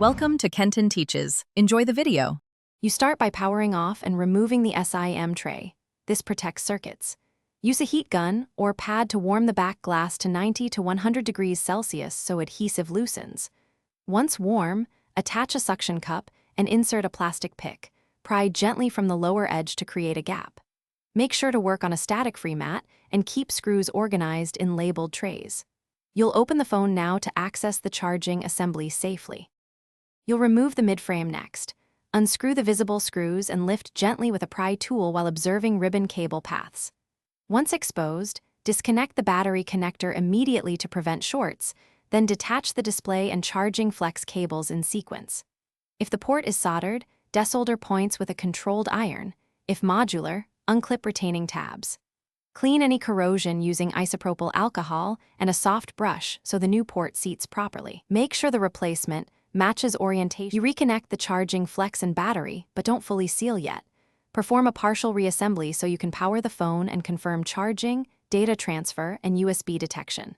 Welcome to Kenton Teaches. Enjoy the video. You start by powering off and removing the SIM tray. This protects circuits. Use a heat gun or pad to warm the back glass to 90 to 100 degrees Celsius so adhesive loosens. Once warm, attach a suction cup and insert a plastic pick. Pry gently from the lower edge to create a gap. Make sure to work on a static-free mat and keep screws organized in labeled trays. You'll open the phone now to access the charging assembly safely. You'll remove the midframe next. Unscrew the visible screws and lift gently with a pry tool while observing ribbon cable paths. Once exposed, disconnect the battery connector immediately to prevent shorts, then detach the display and charging flex cables in sequence. If the port is soldered, desolder points with a controlled iron. If modular, unclip retaining tabs. Clean any corrosion using isopropyl alcohol and a soft brush so the new port seats properly. Make sure the replacement matches orientation. You reconnect the charging flex and battery, but don't fully seal yet. Perform a partial reassembly so you can power the phone and confirm charging, data transfer, and USB detection.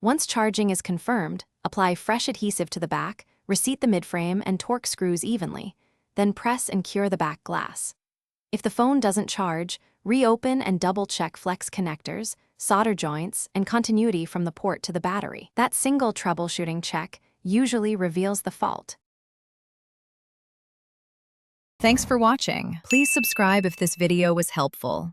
Once charging is confirmed, apply fresh adhesive to the back, reseat the midframe, and torque screws evenly. Then press and cure the back glass. If the phone doesn't charge, reopen and double-check flex connectors, solder joints, and continuity from the port to the battery. That single troubleshooting check usually reveals the fault. Thanks for watching. Please subscribe if this video was helpful.